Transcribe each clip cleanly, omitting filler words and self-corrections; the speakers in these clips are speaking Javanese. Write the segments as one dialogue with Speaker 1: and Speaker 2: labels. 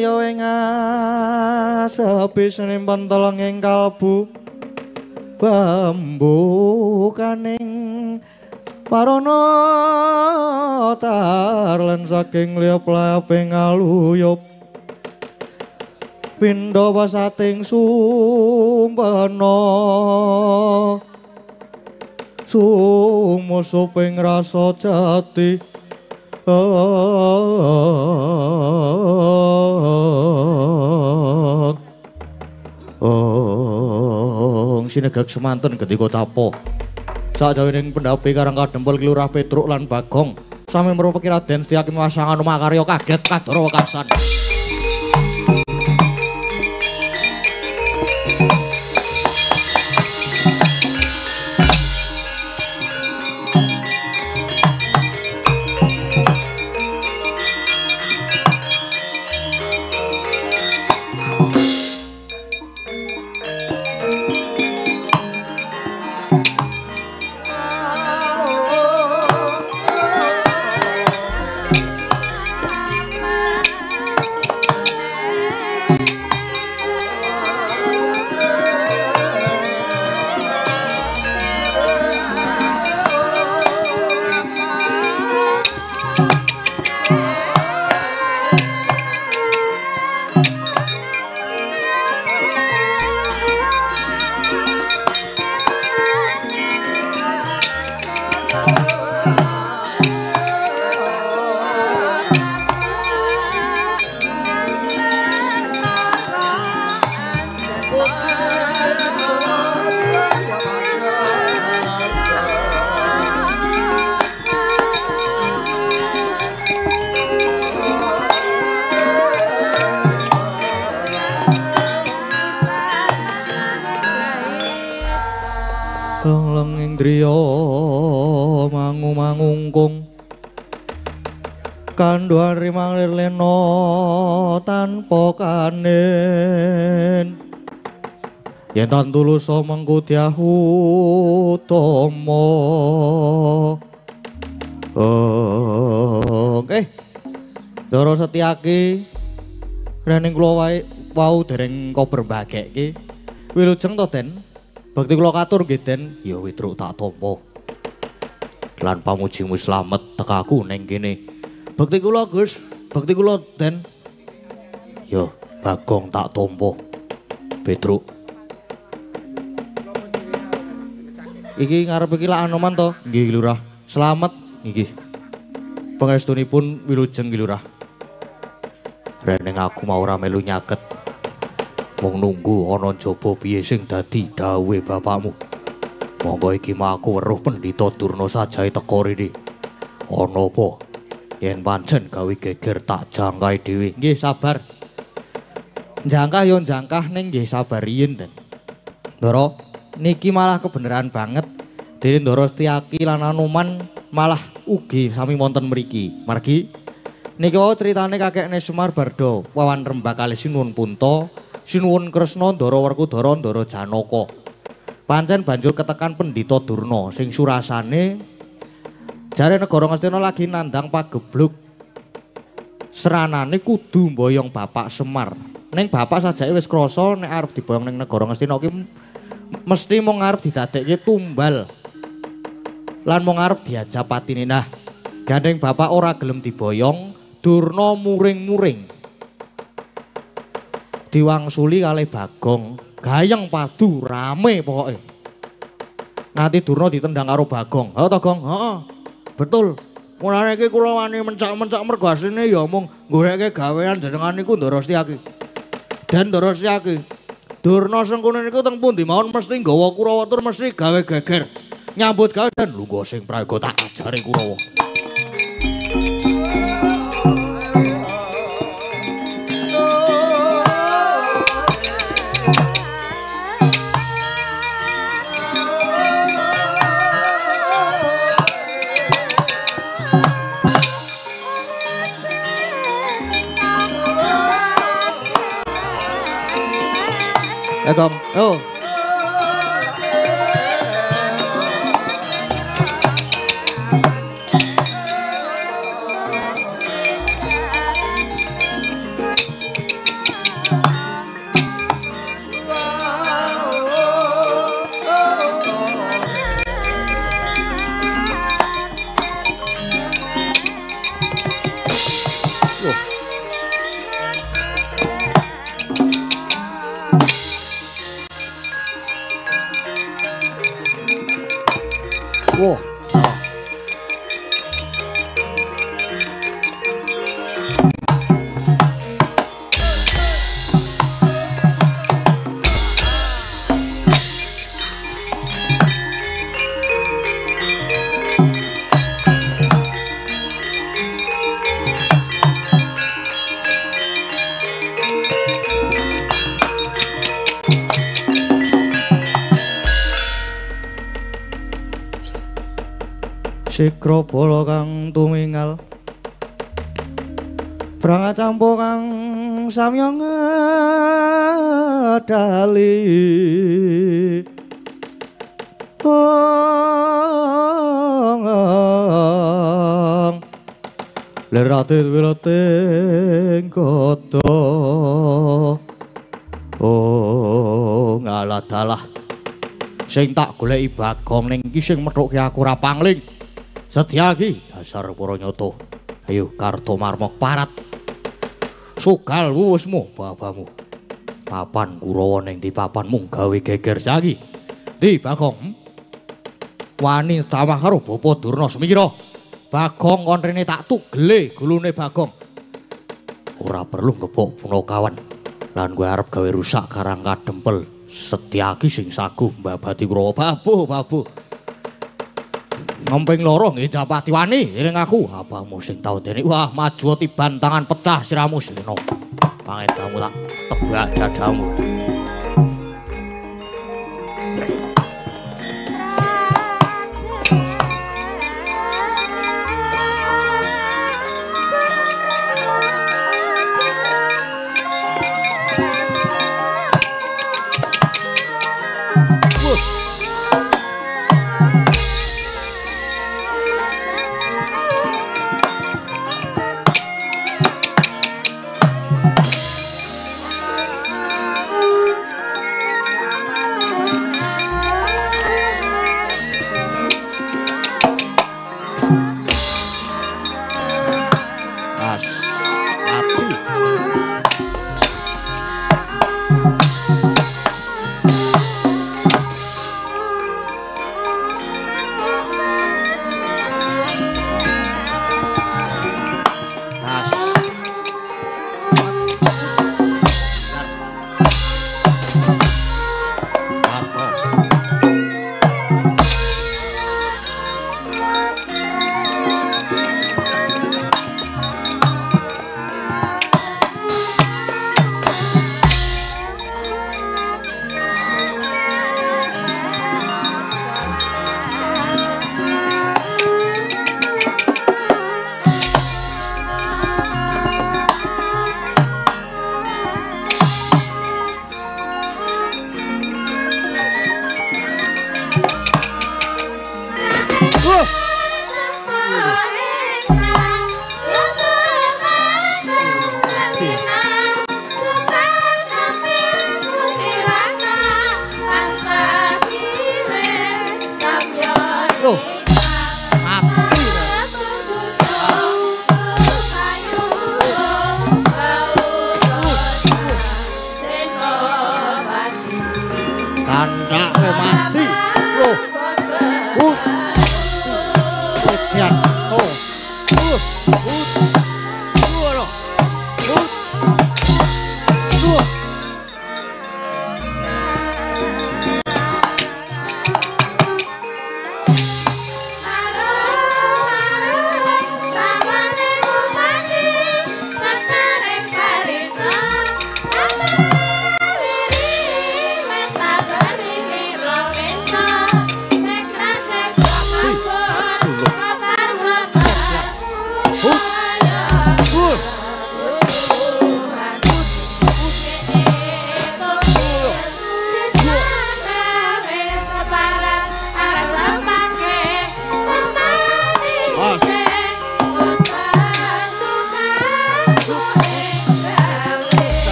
Speaker 1: ayo ing sepi senim pentol ing kalbu bambu kaning parana tarlen saking liop-lioping aluyup pindha wasating sumpena sumusuping rasa jati sinegak semanten ketika capo sajawining pendhapi Karang Kadempel Kelurah Petruk lan Bagong sami merupaki Raden Setyaki masangan makarya kaget kadara wekasan Kanduan rimang lirleno tanpa kanin yen tan tulusa mengku diahu tomo Ndara Setyaki rening kula wae wau dereng kober mbageke wilujeng to Den bakti kula katur nggih Den ya Witruk tak tampa lan pamujimu slamet tekaku ning kene bakti kula Gus, bakti kula Den. Yo, Bagong tak tampa. Petruk. Iki ngarep iki lak Anoman to? Nggih, Lurah. Slamet nggih. Pangestunipun wilujeng Lurah. Reneng aku mau ora melu nyaket. Wong nunggu ana jaba piye sing dadi dawuhe bapakmu. Monggo iki mah aku weruh Pendhita Durna Sajahe teka rene. Ana apa? Yen pancen gawe geger tak jangkai dhewe. Nggih sabar. Jangkah yo jangkah ning nggih sabar riyin Den. Ndara niki malah kebenaran banget. Dene Ndara Setyaki lan Anoman malah ugi sami wonten mriki. Margi niki wau critane kakekne Semar Barda Wawan Rembag kalih Sinuwun Punta, Sinuwun Kresna, Ndara Werkudara, Ndara Janaka. Pancen banjur ketekan Pendhita Durna sing surasane jare negara Ngastina lagi nandang pagebluk. Seranane kudu mboyong Bapak Semar. Ning bapak sajake wis krasa nek arep diboyong ning negara Ngastina ki mesti mung arep didadekke tumbal. Lan mung arep diajab patine. Nah, gandeng bapak ora gelem diboyong, Durna muring-muring. Diwangsuli kalih Bagong, gayeng padu rame pokoke. Nanti Durna ditendang karo Bagong. Ha to, Gong? Heeh. Betul. Mulane iki kula wani mencak-mencak mergo asline ya mung goleke gawean jenengan niku Ndara Setyaki. Dan Ndara Setyaki. Durna Sengkuni niku teng pundi mawon mesti nggawa Kurawa tur mesti gawe geger. Nyambut gawe dan lungguh sing prayoga tak ajari Kurawa. Gong. Oh. Wah. Sikro bala kang tumingal Prangat campo kang samya ngedali Leratit wilating koto ngalah dalah sing tak goleki Bagong ning iki sing methuke aku ora pangling Sedya iki dasar para nyata. Ayo Karto Marmok parat. Sugal wuwusmu babamu. Papan Kurawa ning di papanmu gawe geger saiki. Di Bagong. Wani tamah karo Bapa Durna semira. Bagong kon rene tak tugele gulune Bagong. Ora perlu ngebok Punakawan. Lan kowe arep gawe rusak Karang Kadempel. Sedya iki sing saguh mbabati Kurawa babu. Ngemping loro nggih Japati wani eling aku apamu sing tau dene wah maju tiban tangan pecah siramu Sena pangedamu tak tebak dadamu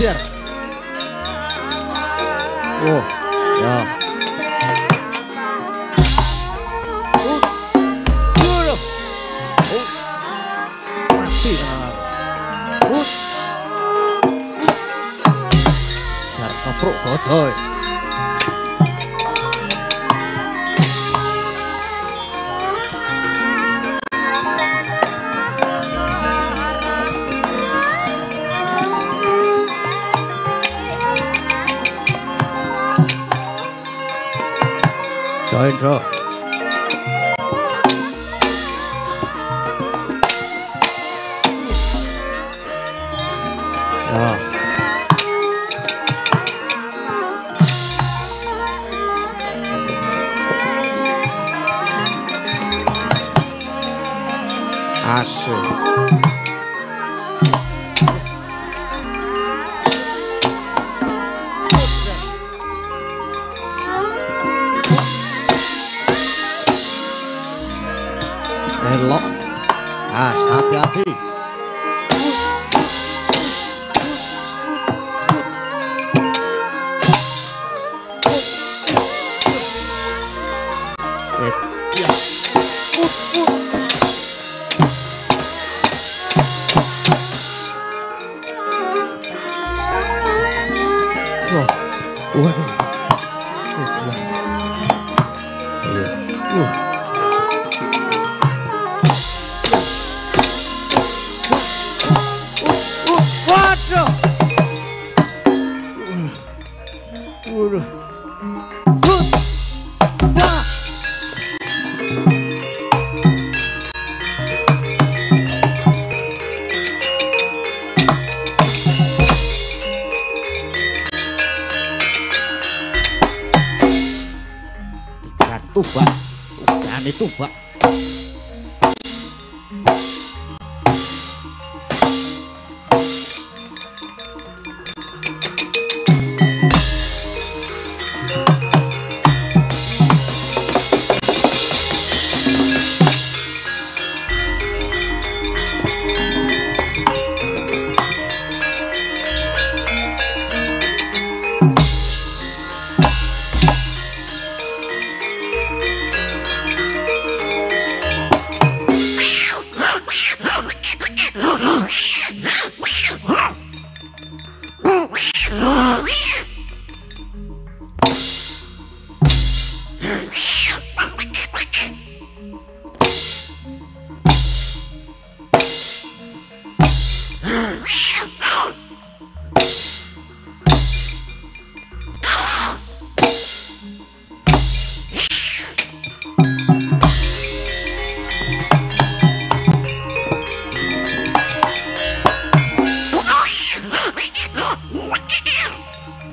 Speaker 1: biar. Oh, ya. Mati tenan. Jar kepruk godoy. Joindro. Ya. Asyik. Elok. Hati-hati. Waduh. Tubak, jane tubak.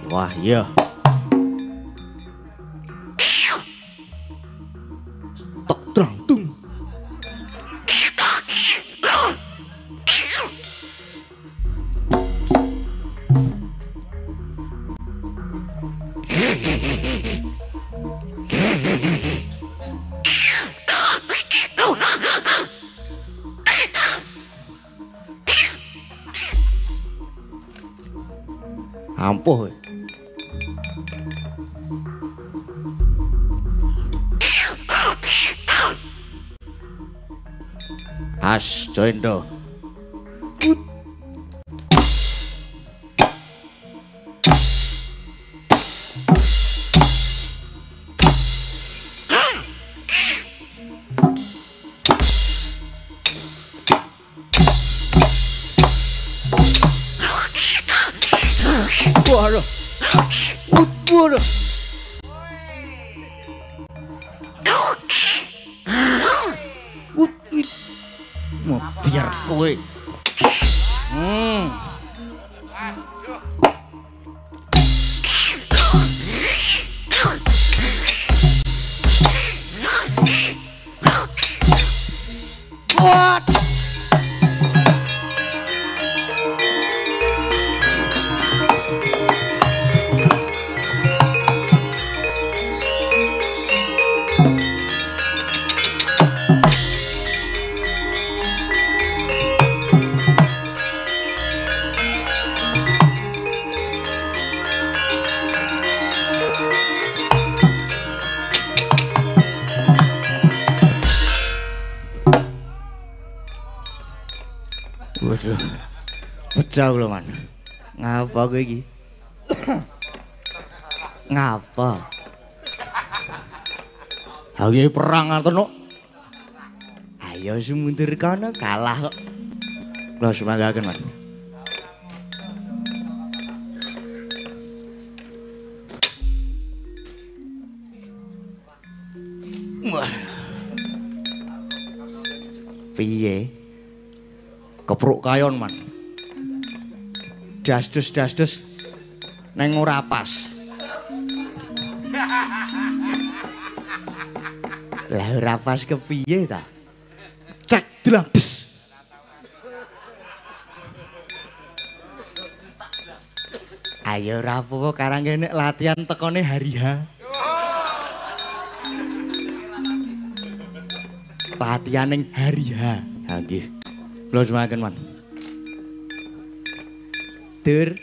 Speaker 1: Wah, iya. Tak terangtung. Ampuh. As Joindro. Waduh. Waduh. Mau biar kowe. What? Waduh. Pecah lho, Man. Ngapa kowe iki? Ngapa? Lagi perang ngono. Ayo mundur kono kalah kok. Kula semanggaken, Man. Wah. Piye? Kepruk kayon, Man. Dasdes neng ora pas. Lah ora pas kepiye ta? Cek dilabes. Ayo ora apa-apa karang kene latihan tekone hari H. Latihan ning hari H. Ha nggih. Kula semaken, Man. Dur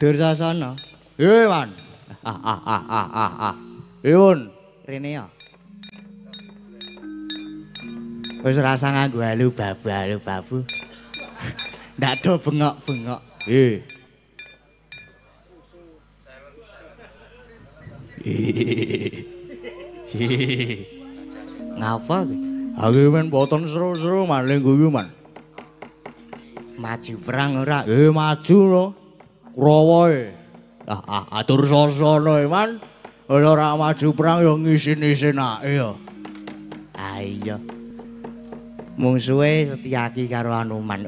Speaker 1: sasana. Man. Yun, rene ya. Wis rasa nganggo halu babu. Ndak do bengok-bengok. Ngapa ki? Aku men boten seru-seru maling guyu, Man. Maju perang ora? Maju lho. Kurawa e. Atur sasana e, Man. Ora maju perang ya ngisin-isinake ya. Iya. Mungsuhe Setyaki karo Anoman.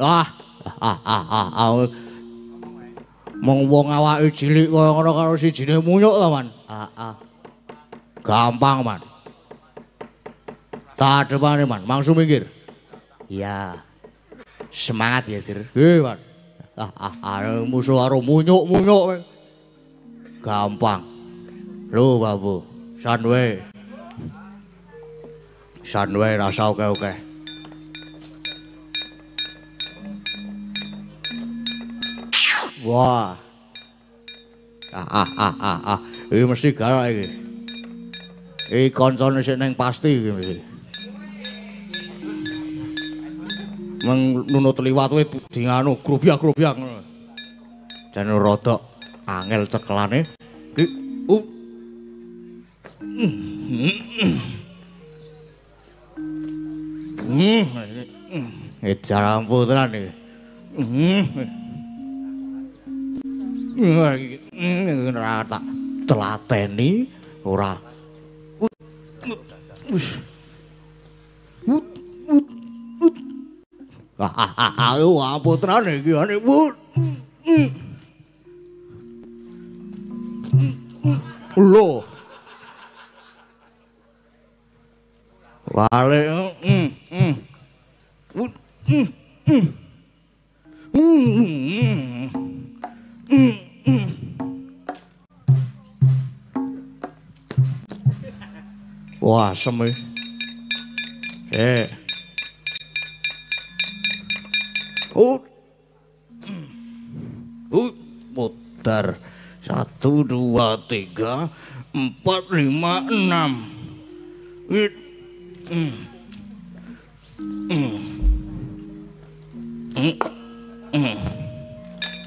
Speaker 1: Mong wong awake cilik kaya ngono karo sijine munyuk to, Man. Gampang, Man. Tak depane, Man. Mangsu minggir. Iya. Semangat ya, Dir. Man. Musuh karo munyuk-munyuk. Gampang. Lho, Babu. Sanwe rasa oke-oke. Wah. Iki mesti garak iki. Iki kancane sik neng pasti iki mesti. Nunut liwat kowe di nganu grobyak-grobyak ngono. Jan rada angel cekelane. Cara puteran iki. Ora tak telateni ora. Ayo puteran iki ane. Lho. Wale. Wah, asem iki. Putar. 1, 2, 3, 4, 5, 6.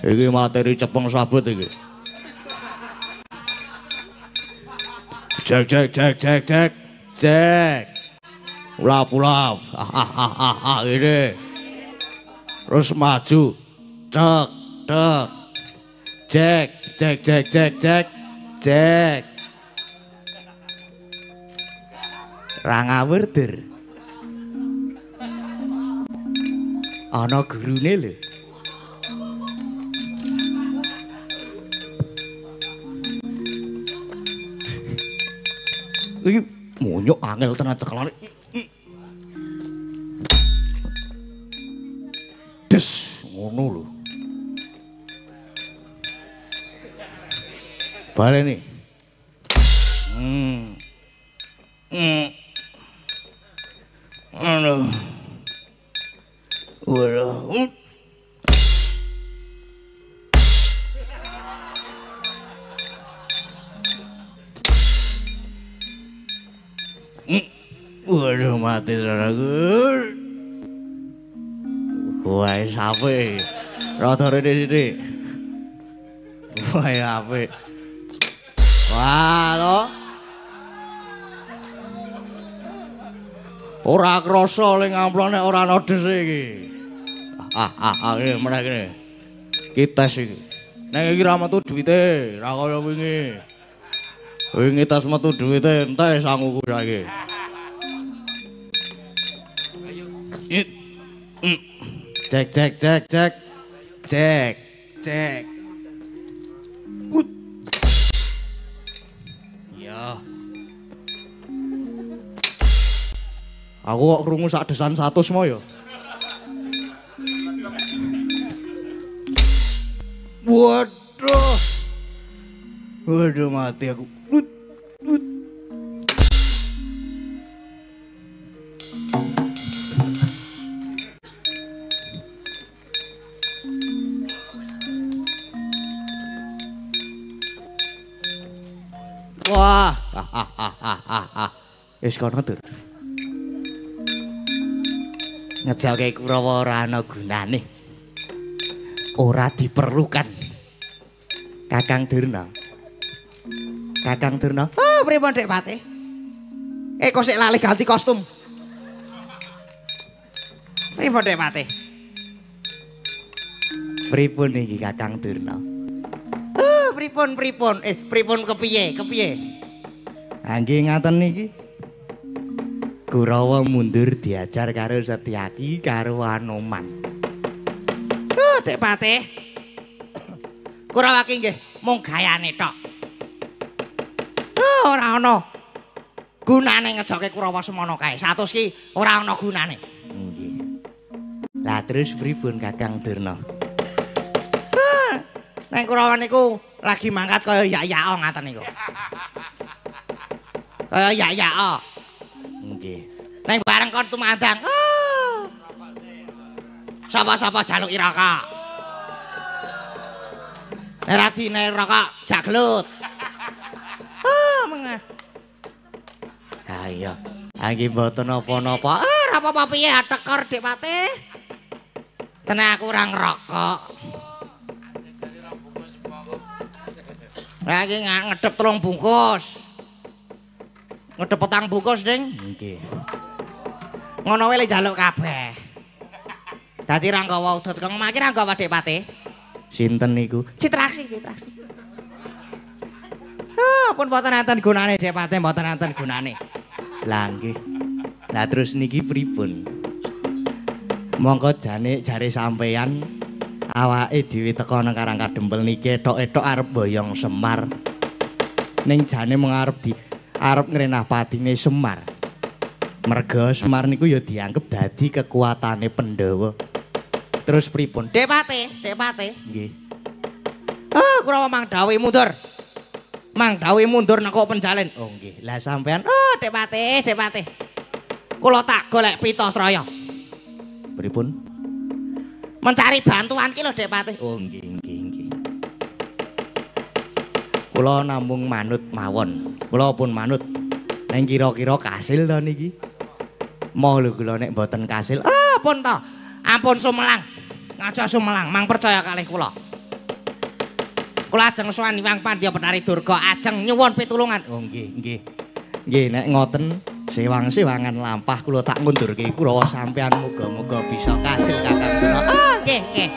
Speaker 1: Iki materi cepeng sabut iki. Cek. Ulap. Ini. Terus maju. Cek. Ra ngawur, Dur. Ana gurune lho. Iki munyuk angel tenan cekelane. Des ngono lho. Baleni. Aduh. Waduh. Waduh, mati saudaraku. Wah, sapi. Rada rene sithik. Wah, apik. Wah, to. Ora krasa ling amplone ora ana dhese iki. Iki meneh kene. Ki tes iki. Nek iki ra metu duwite, ra kaya wingi. Wingi tes metu duwite entek sanguku saiki. Cek cek cek cek. Cek cek. Ya. Aku kok krungu sak desan 100 mo ya. Waduh. Waduh mati aku. Wah, wis kono tur. Ngejake Kurawa ora ana gunane. Ora diperlukan. Kakang Durna. Kakang Durna. Oh, pripun Dek Patih? Kok sik lali ganti kostum. Pripun Dek Patih? Pripun iki Kakang Durna? Pripun kepiye? Nggih ngaten niki. Kurawa mundur diajar karo Setyaki karo Anoman. Dek Patih. Kurawa ki nggih mung gayane tok. Ora ana gunane ngejoke Kurawa semono kae. 100 ki ora ana gunane. Nggih. Lah terus pripun Kakang Durna? Nek Kurawa niku lagi mangkat kaya yak-yako ngaten niku. Kaya yak-yako. Nggih. Nek bareng kon tumandang. Sapa-sapa jaluk iraka. Nek dine rokok jaglut. Mengah. Ha iya. Nggih mboten napa-napa. Ora apa-apa piye tekor Dik Patih. Tenan aku ora ngerokok. Lagi ngedep 3 bungkus. Ngedep 4 bungkus, Ding. Nggih. Ngono wae le njaluk kabeh. Dadi ra nggawa udut kang maki ra nggawa Dik Patih. Sinten niku? Citraksi. Pun mboten enten gunane Dik Patih, mboten enten gunane. Lah nggih. Lah terus niki pripun? Monggo jare sampeyan awake dhewe teka nang Karang Kadempel niki etok-etok arep boyong Semar. Ning jane mung arep ngrenah padine Semar. Merga Semar niku ya dianggep dadi kekuatane Pandhawa. Terus pripun? Dik Patih. Nggih. Kurawa mang dawuh mundur. Mang dawuh mundur nek kok penjalin. Oh nggih. Lah sampean, Dik Patih. Kula tak golek Pitasraya. Pripun? Mencari bantuan ki lho Dik Patih. Oh nggih. Kula namung manut mawon. Kula pun manut. Neng kira-kira kasil to niki. Moh lho kula nek mboten kasil. Pun to. Ampun sumelang. Ngaja sumelang, mang percaya kalih kula. Kula ajeng sowan Hyang Pandya Penari Durga ajeng nyuwun pitulungan. Oh nggih. Nggih nek ngoten sewang-sewangan lampah kula tak ngundurke Kurawa sampean muga-muga bisa kasil Kakang Durna. Nggih.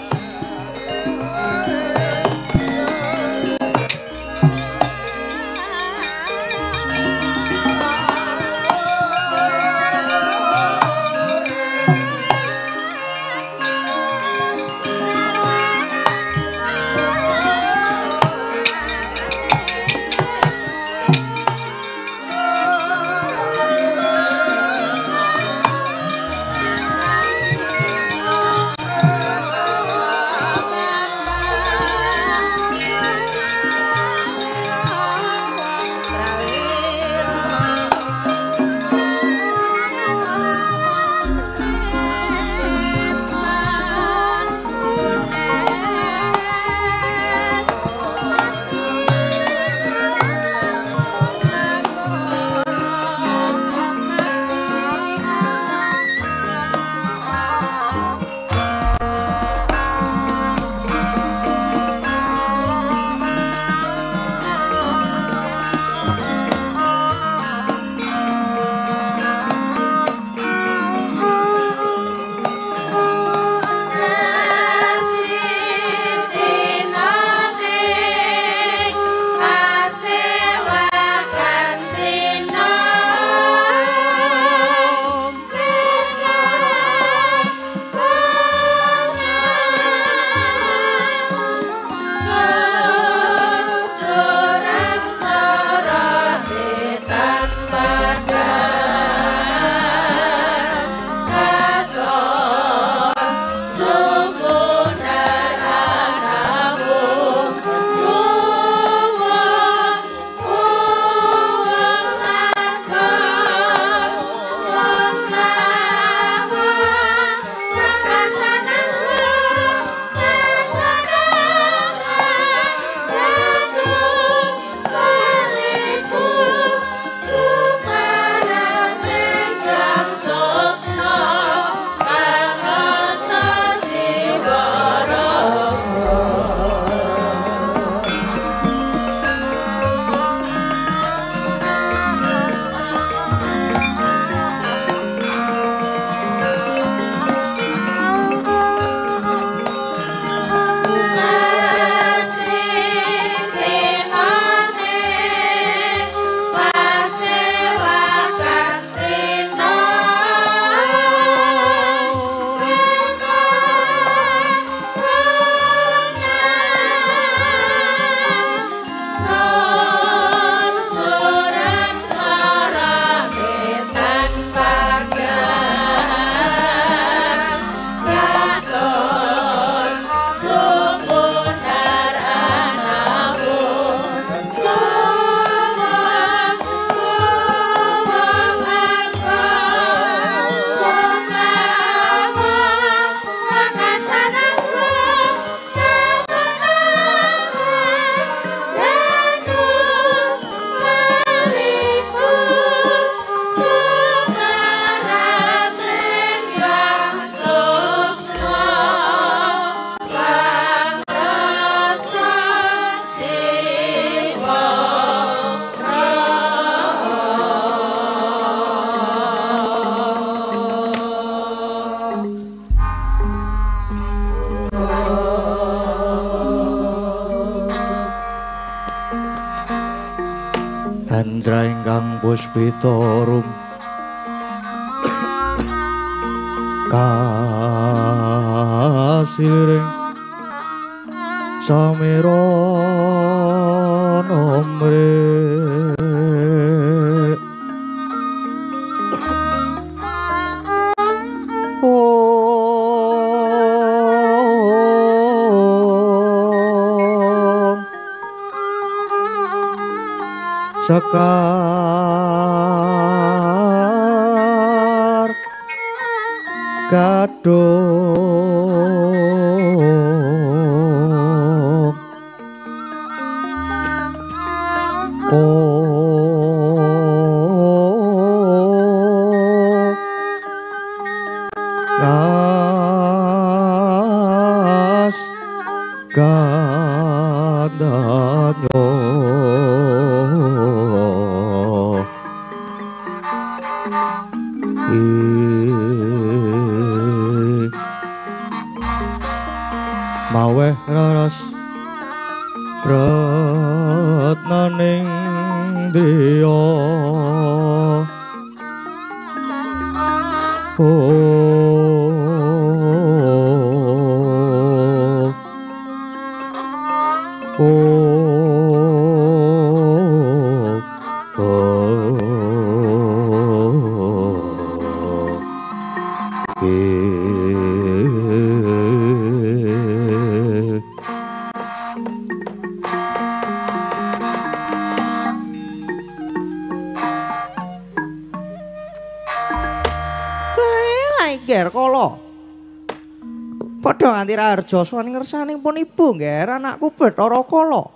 Speaker 1: Sang Puspitorum kasiring samira nomre Sekar kadung nas kandanyo maweh raras retnaning driya padha nganti Raharja sowan ngersaning pun ibu ngger anakku Bathara Kala.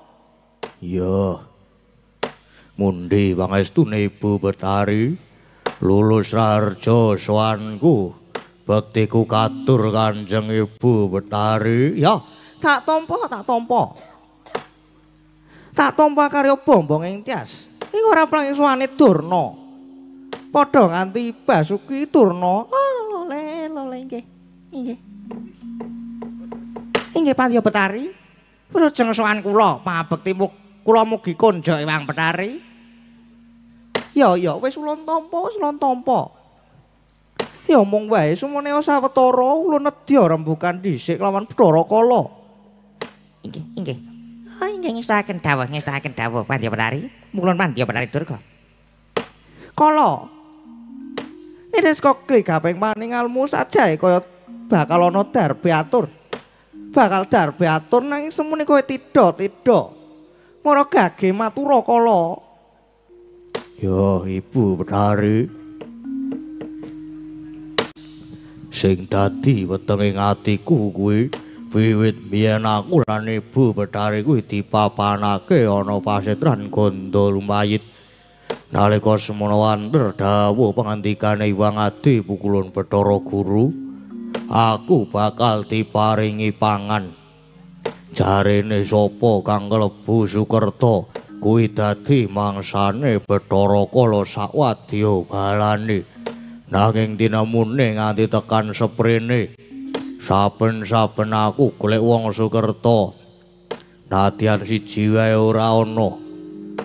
Speaker 1: Iya. Mundi pangestune Ibu Betari lulus Raharja sowanku bektiku katur Kanjeng Ibu Betari. Ya, tak tampa. Tak tampa karya bombong ing tias. Iki ora prangisuane Durna. Padha nganti Basuki Durna. Lole nggih. Inggih Pandya Betari, wilujeng sowan kula pangabekti kula mugi konja Ewang Betari. Ya wis ulun tampa. Ya mung wae sumene sawetara ulun nedya rembugan dhisik lawan Bathara Kala. Inggih. Inggih ngestaken dawuh Pandya Betari. Mulun Pandya Betari Durga. Kala Niris kok gaping paningalmu sajae kaya bakal ana darbe atur. Bakal darbe atur nanging semune kowe tidha. Mara gage matura Kala. Ya Ibu Betari. Sing dadi wetenging atiku kuwi wiwit biyen aku lan Ibu Betari kuwi dipapanake ana pasetran Ganda Lumayit. Nalika semono wanter dawuh pangandikane Hyang Adi pukulun Bathara Guru. Aku bakal diparingi pangan. Jarene sapa kang klebu Sukerta kuwi dadi mangsane Bathara Kala sakwadya balane. Nanging dinamune nganti tekan seprene saben-saben aku golek wong Sukerta nadyan siji wae ora ana.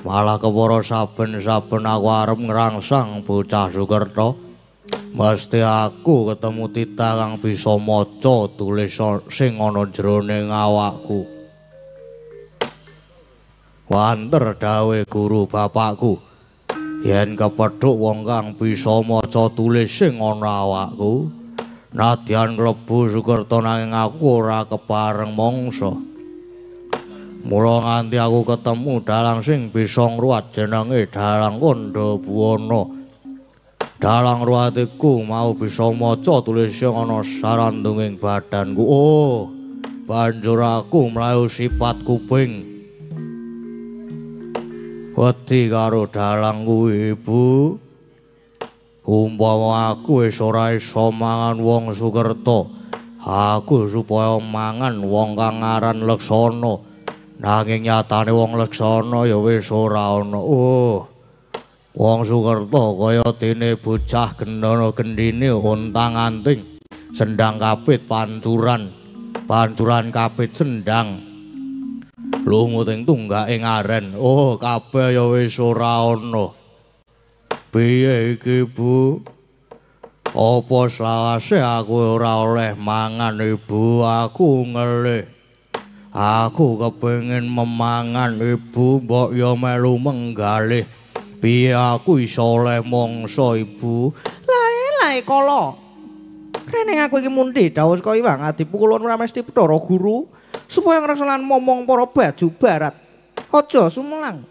Speaker 1: Malah kepara saben-saben aku arep ngrangsang bocah Sukerta. Mesti aku ketemu titah kang bisa maca tulis sing ana jroning awakku. Wanter dawuh guru bapakku, yen kepethuk wong kang bisa maca tulis sing ana awakku, nadyan klebu Sukerta nanging aku ora kepareng mangsa. Mula nganti aku ketemu dalang sing bisa ngruwat jenenge Dalang Kandhabuwana. Dalang ruwatiku mau bisa maca tulis sing ana sarandunging badanku. Banjur aku mlayu sipat kuping. Wedi karo dalang kuwi, Ibu. Umpama aku wis ora iso mangan wong Sukerta, aku supaya mangan wong kang aran Leksana. Nanging nyatane wong Leksana ya wis ora ana. Wong Sukerta kaya dene bocah gendana gendine untang-anting, sendang kapit pancuran kapit sendang. Lumut ing tunggake ngaren. Kabeh ya wis ora ana. Piye iki, Bu? Apa selawase aku ora oleh mangan, Ibu? Aku ngelih. Aku kepengin memangan, Ibu, mbok ya melu menggalih. Piye aku iso oleh mangsa, Ibu? Lae kala. Rene aku iki mundi dawuh saka Iwang Adipu kula ora mesti Bathara Guru supaya ngreksalan momong para baju barat. Aja sumelang.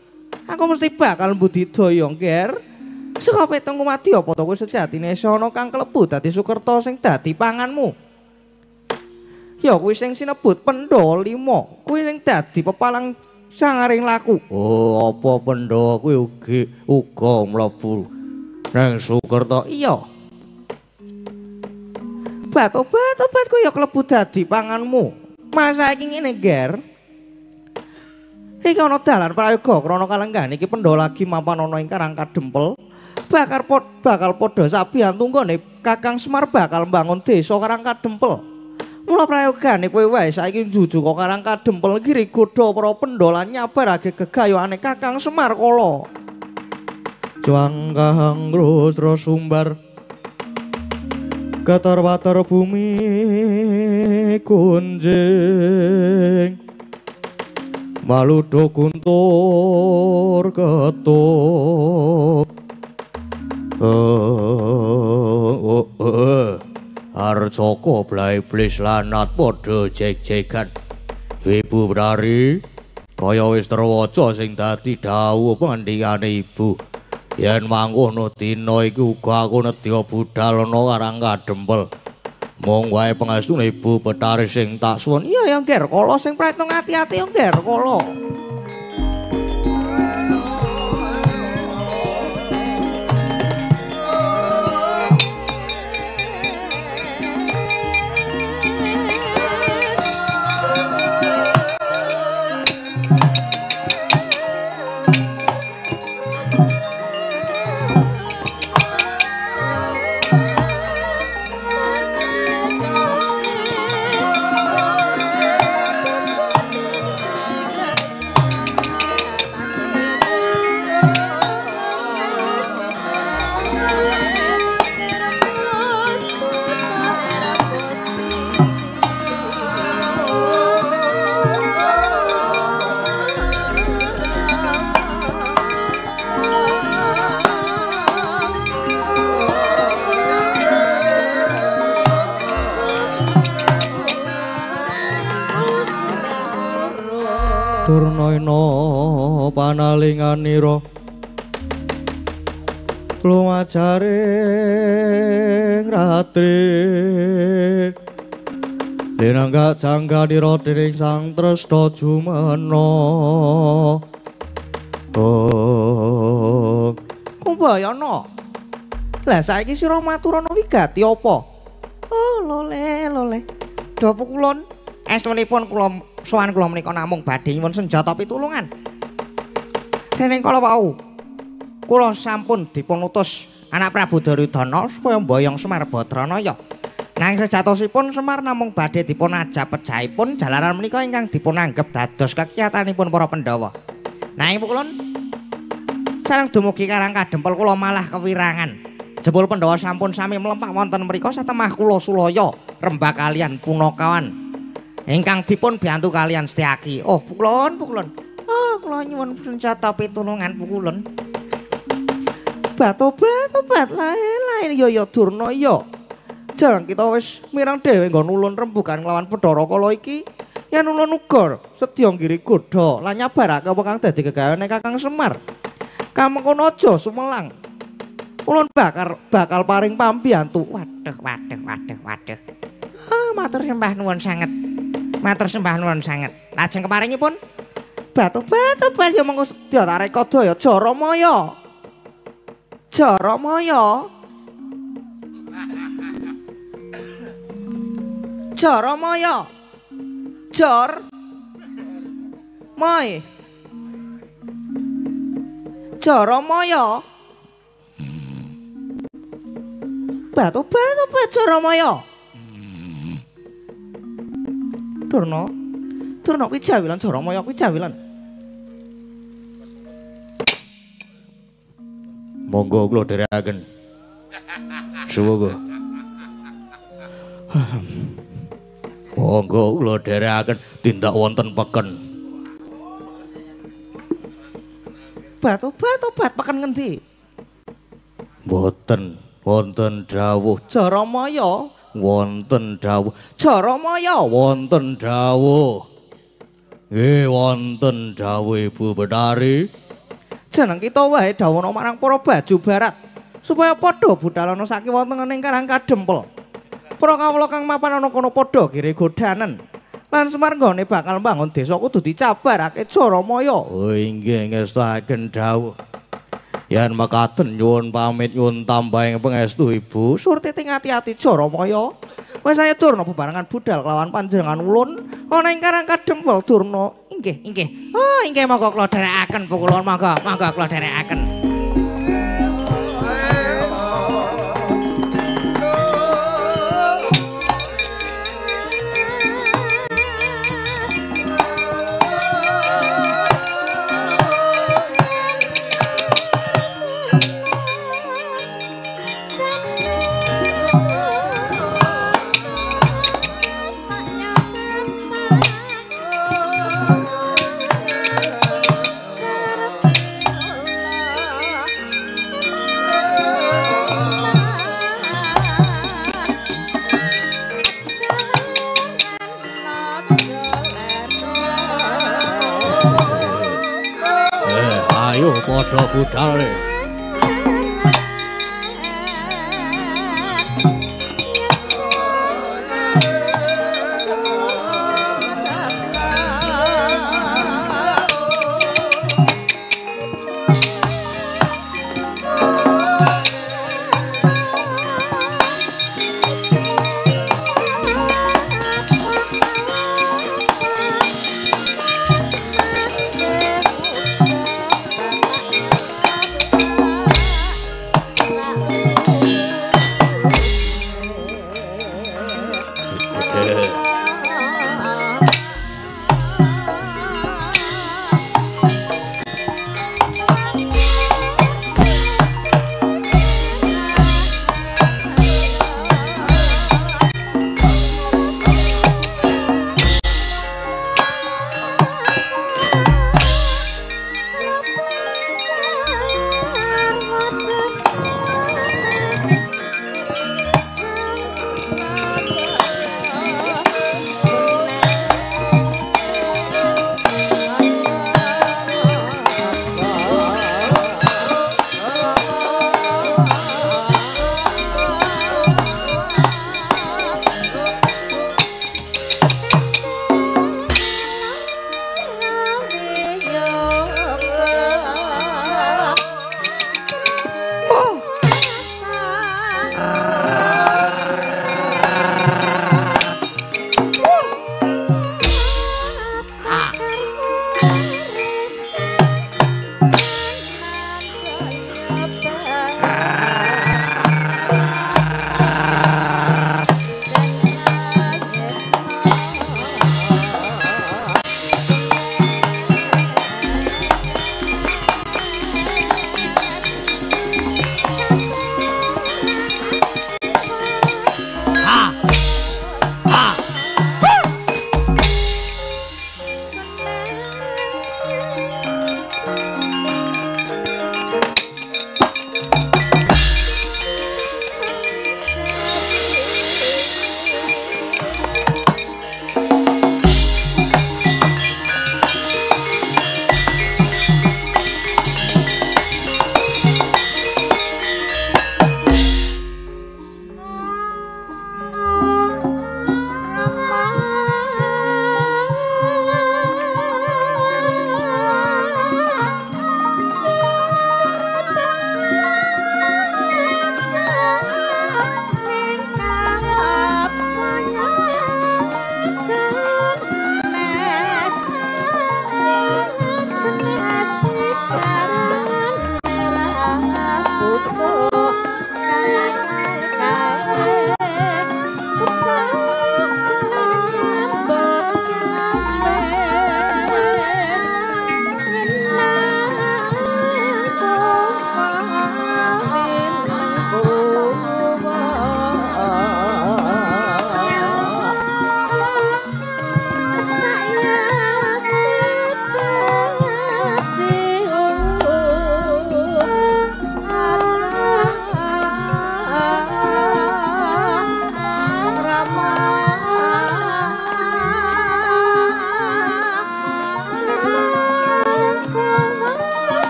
Speaker 1: Aku mesti bakal mbudidaya, Nger. Saka peteng kumati apa to kowe sejatine ana kang klebu dadi Sukerta sing dadi panganmu. Ya kuwi sing sinebut Pendhawa 5. Kuwi sing dadi pepalang sangaring laku. Oh, apa Pendhawa kuwi uga mlebu nang Sukerta? Iya. Obat kuwi ya klebu dadi panganmu. Masa iki ngene, Nger. Iki ana dalan prayoga krana kalenggan iki Pendhawa lagi mapan ana ing Karang Kadempel. Bakal padha sabihan tunggone Kakang Semar bakal mbangun desa Karang Kadempel. Mula prayogane kowe wae saiki njuju kok Karang Kadempel iki rigodha para Pendhawa nyabarake gegayuhane Kakang Semar kala. Juangkang Rusra Sumbar Katar-watar bumi kunjing Maludo guntur ketuk Arjoko blai-blis lanat padha jek-jekan. Ibu Brari kaya wis terwaca sing dadi dawuh pandhikane Ibu. Yen mangkono dina iki uga aku nedya budhal ana Karang Kadempel. Mung wae pangestune Ibu Bathari sing tak suwun. Iya ya, Nger, kala sing praetno ati-ati ya, Nger, kala. Durnaina panalinganira lumajaring ratri dinangga jangganira dening Sang Tresna Jumana. Oh Kumbayana, lah saiki sira maturana wigati apa? Oh lole Dapu kulon estunipun kula sowan kula menika namung badhe nyuwun senjata pitulungan. Dening kala wau kula sampun dipun utus anak Prabu Duryudana supaya mboyong Semar Badranaya. Nanging sejatosipun Semar namung badhe dipun ajab pejahipun jalaran menika ingkang dipun anggep dados kekiyatanipun para Pandhawa. Nanging kulon sareng dumugi Karang Kadempel kula malah kewirangan. Jebul Pandhawa sampun sami mlempak wonten mriku satemah kula Sulaya rembak kalian Punakawan ingkang dipun biyantu kalian Setyaki. Oh, Pukulon. Oh, kula nyuwun senjata pitulungan Pukulon. Obat lain ya Durna ya. Jang kita wis mirang dhewe nggon ulun rembugan nglawan Bathara Kala iki. Yen ulun uga sedya ngiri godha lan nyabarake apa kang dadi gegayane Kakang Semar. Kamengkono aja sumelang. Ulun bakal paring pambiyantu. Waduh. Oh, matur sembah nuwun sanget. Lajeng keparingipun obat ya mengko sedya tarik kada ya Jaramaya. Jaramaya. Obat Jaramaya. Durna kuwi jawilan Jaramaya kuwi jawilan. Monggo kula dherekaken. Suwuga. Monggo kula dherekaken tindak wonten peken. Obat peken ngendi? Mboten wonten dawuh Jaramaya. Wonten dawuh Jaramaya wonten dawuh. Nggih wonten dawuh Ibu Betari. Jeneng kita wae dawuhna marang para baju barat supaya padha budalana saking wonten ing Karang Kadempel. Para kawula kang mapan ana kono padha gire godanen. Lan Sumargane bakal mbangun desa kudu dicabarake Jaramaya. Oh inggih ngestaken dawuh. Yen mekaten nyuwun pamit nyuwun tambahing pangestu Ibu. Surti ati-ati Jaramaya. Wis saya durna bebarengan budal kelawan panjenengan ulun ana ing Karang Kadempel durna. Inggih. Oh, inggih monggo kula dherekaken Bu Kulon monggo kula dherekaken. Ayo padha budal.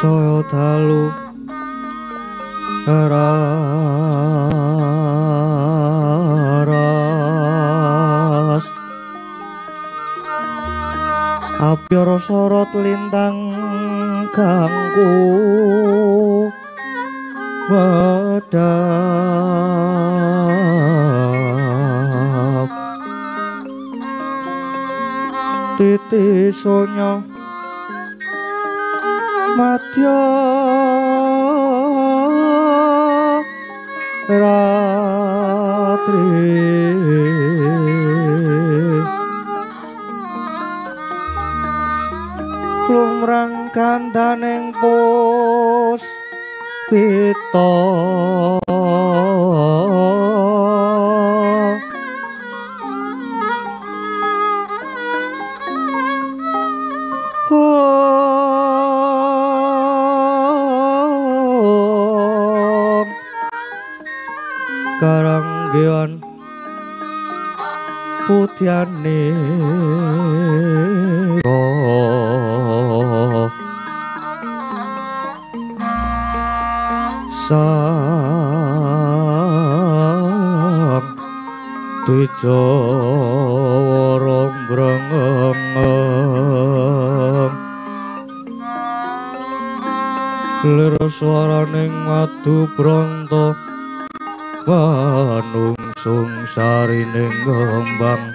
Speaker 1: saya dalu raras apyara sorot lintang ganggu wedap titi sonya madya ratri lumrang kandaning pos pita karanggian putyane sang Twijawa brengeng lir swaraning madu branta manungsung sarining gembang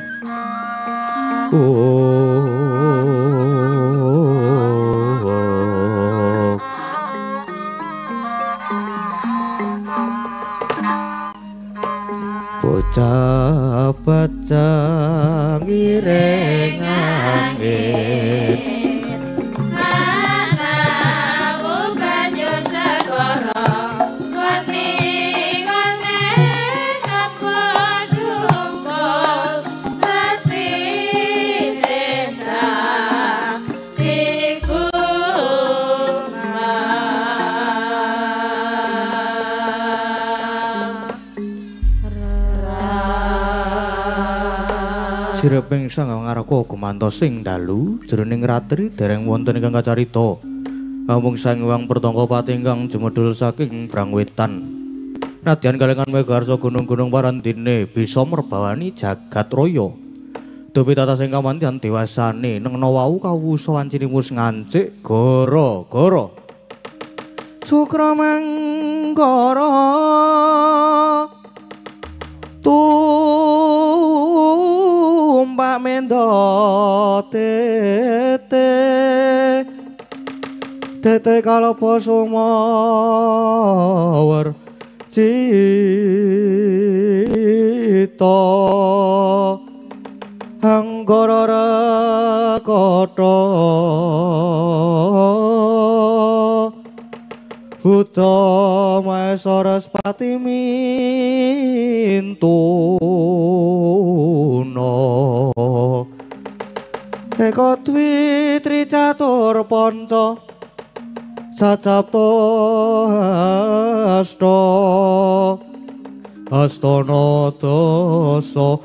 Speaker 1: bocah bacang ireng angin Sireping sang ngarako gumantos sing dalu jroning ratri dereng wonten ingkang kacarita. Amung sang Hyang Pertangga Pati ingkang jumedhul saking Brangwetan. Nadyan kalengan megarsa gunung-gunung parandene bisa merbawani jagat raya. Dupi tata sing kamantian dewasane nengna wau kawusa wancinimus ngancik gara-gara Sukramangkara tumpak mendo tete kalapa sumawar cita anggara rakata Buddha Maesara Spati mintuna Eka Dwi Tricatur Panca Sacapta Hasta Astana Dasa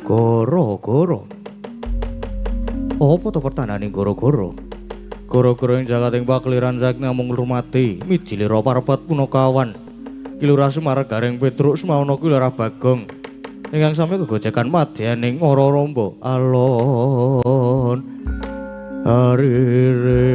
Speaker 1: Goro-goro apa to pertandane goro-goro? Goro-goro ing jagating pakliran saking namung rumati mijilira parepat punakawan. Kilurah Sumargaring Petruk semauna kilurah Bagong. Ingkang sami gegojekan madyaning ora romba alon arire.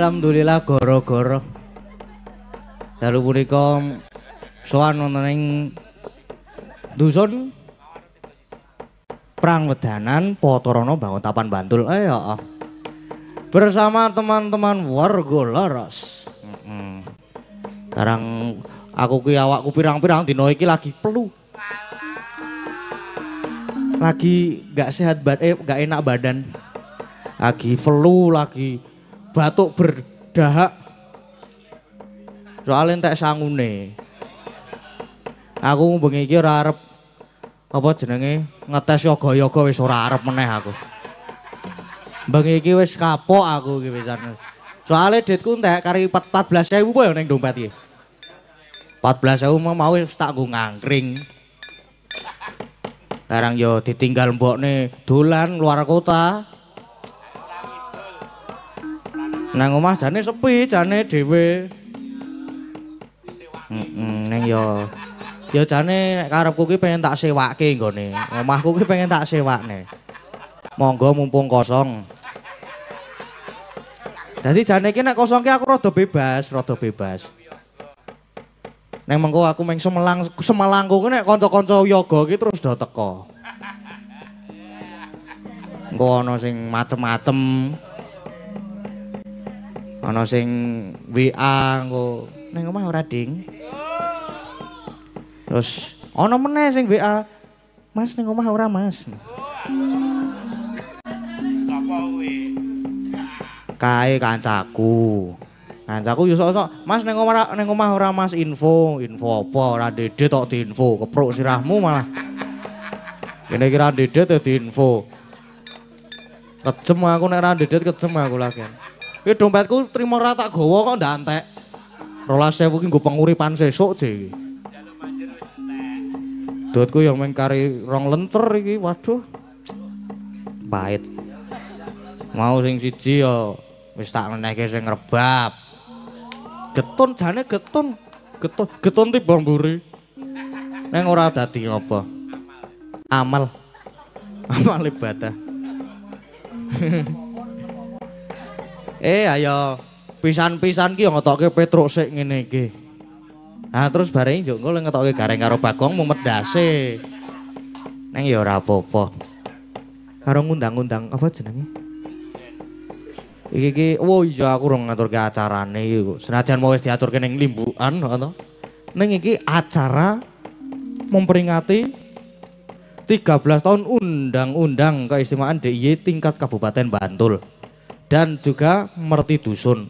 Speaker 1: Alhamdulillah goro-goro. Dalu punika sowan wonten ing dusun Prangwedanan Patarana bangun Tapan Bantul. Bersama teman-teman warga laras. Sekarang aku ki awakku pirang-pirang dina iki lagi pelu. Lagi gak sehat gak enak badan. Lagi flu, lagi batuk berdahak. Soalnya entek sangune. Aku bengi iki ora arep apa jenenge ngetes yoga-yoga wis ora arep meneh aku. Bengi iki wis kapok aku iki pisan. Soale ditku entek kari 14.000 apa ya ning dompet iki. 14.000 mau wis tak nggo ngangkring. Sekarang yo ditinggal mbokne dolan luar kota. Nang omah jane sepi, jane dhewe. Neng yo jane nek karepku ki pengen tak sewake nggone. Omahku ki pengen tak sewakne. Monggo mumpung kosong. Dadi jane ki nek kosong ki aku rada bebas. Neng mengko aku meng Semelangku ki nek kanca-kanca yoga ki terus do teko. Engko ana sing macem-macem. Ana sing WA engko ning omah ora ding. Terus ana meneh sing WA, Mas ning omah ora Mas. Sapa kuwi? Kae kancaku. Kancaku yo sok-sok, Mas ning omah ora Mas info apa ora dedet tok diinfo, kepruk sirahmu malah. Kene kira dedet ya diinfo. Kejem aku nek ora dedet kejem aku lagi. Ki dompetku trimo ra tak gawa kok ndak entek. 12.000 ki nggo penguripan sesuk, Je. Dutku yang meng kari rong lencer iki, waduh. Pahit. Mau sing siji ya wis tak menehke sing rebab. Getun jane getun. Getun timbang mburi. Neng ora dadi apa. Amal. Amal ibadah. Ayo pisan-pisan ki yo ngetokke Petruk sik ngene iki. Nah terus bareng njuk engko ngetokke gareng karo Bagong mumet ndase. Neng ya ora apa-apa. Karo ngundang-undang apa jenenge? Iki oh iya aku rong ngaturke acarane iki. Senajan mau wis diaturke ning limbukan ngono. Ning iki acara memperingati 13 tahun Undang-Undang Keistimewaan DIY tingkat Kabupaten Bantul dan juga Merti Dusun.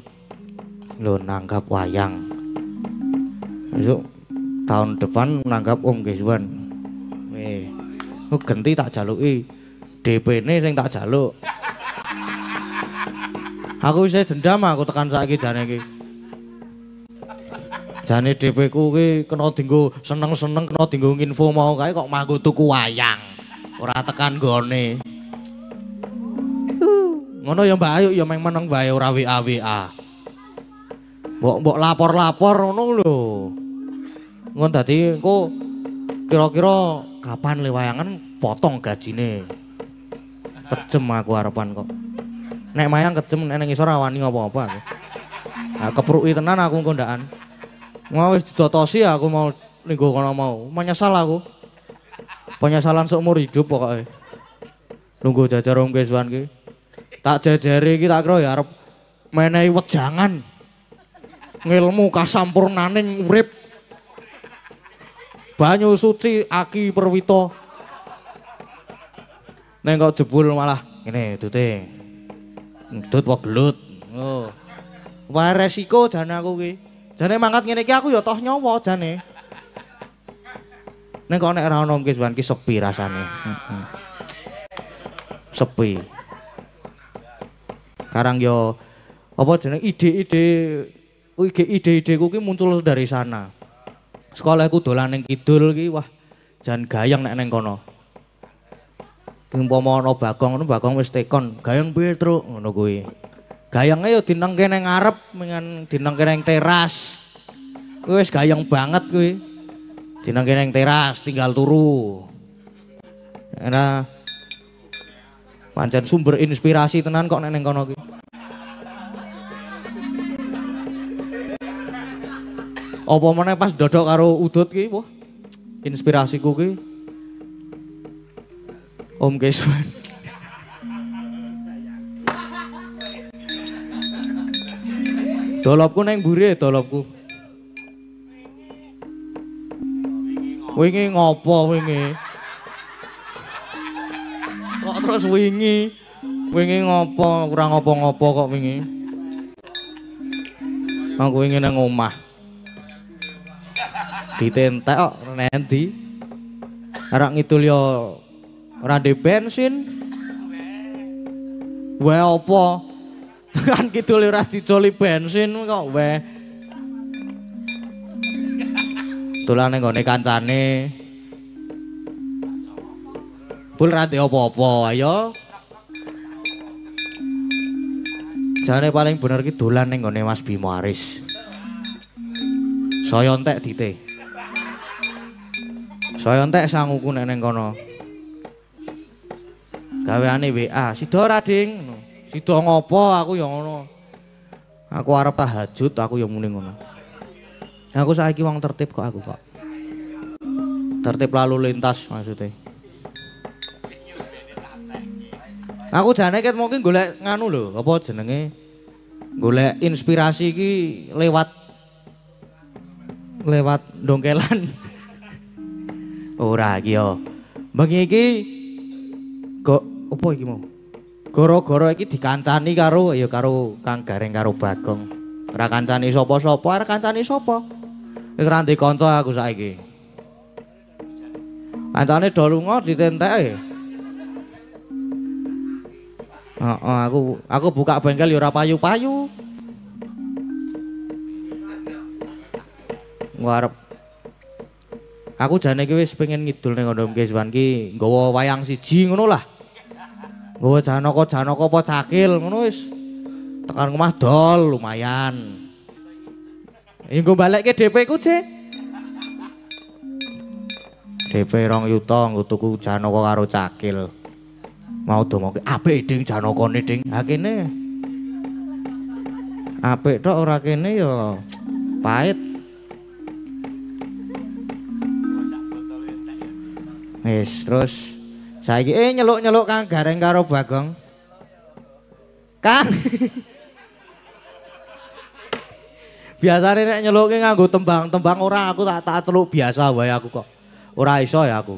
Speaker 1: Lho nanggap wayang. Besok tahun depan nanggap Om Geswan. Genti tak jaluki. DP-ne sing tak jaluk. Aku wis dendam aku tekan saiki jane iki. Jane DP ku ki kena dienggo seneng-seneng kena dienggo info mau kae kok manggo tuku wayang. Ora tekan gone. Ngono ya Mbak Ayu ya meng meneng wae ora WA. Mbok lapor-lapor ngono lho. Ngono dadi engko kira-kira kapan le wayangan potong gajine. Kejem aku arepan kok. Nek mayang kejem nek ning isor awani apa-apa aku. Nah, kepruki tenan aku engko ndakan. Mau wis dijotosi aku mau linggo kono mau. Menyesal aku. Penyesalan seumur hidup pokoke. Lungguh jajar Om Geswan ki. Tak jajari iki tak kira ya arep menehi wejangan. Ngilmu kasampurnaning urip. Banyu suci Aki Perwito. Neng kok jebul malah ngene dute. Dut wae gelut. Oh. Wae resiko jane aku ki. Jane mangkat ngene iki aku ya toh nyawa jane. Nek kok nek ora ono Om Geswan ki sepi rasane. Sepi. Karang yo apa jeneng ide-ideku ki muncul dari sana. Sekolahku dolan ning kidul ki wah jan gayeng nek ning kono. Umpama ana Bagong ngono Bagong wis tekon, gayeng piye truk ngono kuwi. Gayenge yo dinengke ning ngarep mengan dinengke ning teras. Kuwi wis gayeng banget kuwi. Dinengke ning teras tinggal turu. Nah pancen sumber inspirasi tenan kok nek ning kono ki. Apa meneh pas dodok karo udut ki, wah. Inspirasiku ki Om Geswan. Dolopku neng mburi dolopku. Wingi ngopo wingi? Kok terus wingi? Wingi ngopo? Kurang ngopo-ngopo kok wingi? Aku wingi nang omah. Ditentek kok nendi. Arek ngidul yo ora ndek bensin. Wae apa? Tekan kidul ora dicoli bensin kok wae. Dolan ning gone kancane. Bul ra ndek apa-apa, ayo. Jane paling bener ki dolan ning gone Mas Bimo Aris. Saya entek dite. Saya entek sanguku nek ning kono. Gaweane WA, "Sida ora, Ding?" "Sida ngopo? Aku ya ngono. Aku arep tahajud, aku ya muni ngono." Aku saiki wong tertib kok aku kok. Tertib lalu lintas maksudnya. Aku jane ket mungkin golek nganu lho, apa jenenge? Golek inspirasi iki lewat dongkelan. Ora iki yo. Bengi iki kok apa iki mau? Gara-gara iki dikancani karo ya karo Kang Gareng karo Bagong. Ora kancani sapa-sapa, arep kancani sapa? Wis ra ndek kanca aku saiki. Kancane do lunga ditenteke. Heeh, aku buka bengkel ya ora payu-payu. Ngarep Aku jane iki wis pengen ngidul ning ngono Keswan ki nggawa wayang siji ngono lah. Nggawa Janaka apa Cakil ngono wis. Tekan omah dol lumayan. Engko balekke DP ku, Cek. DP 2 yuta nggo tuku Janaka karo Cakil. Mau domoke apik ding Janakane ding. Ha kene. Apik tok ora kene ya pahit. Wis terus saiki nyeluk-nyeluk Kang Gareng karo Bagong. Kang. Biasane nek nyeluke nganggo tembang-tembang ora aku tak celuk biasa wae aku kok. Ora iso ya aku.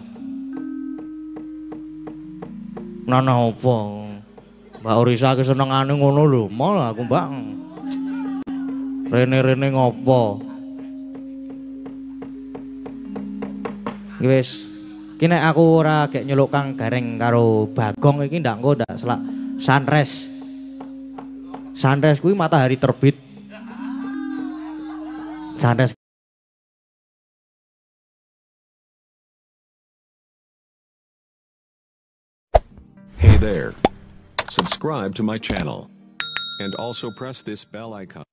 Speaker 1: Nana opo? Mbak Orisa ki senengane ngono lho, mol aku Mbak. Rene-rene ngopo? Wis iki nek aku ora gek nyeluk Kang Gareng karo Bagong iki ndak engko ndak selak sunrise. Sunrise kuwi matahari terbit. Sunrise.
Speaker 2: Hey there. Subscribe to my channel. And also press this bell icon.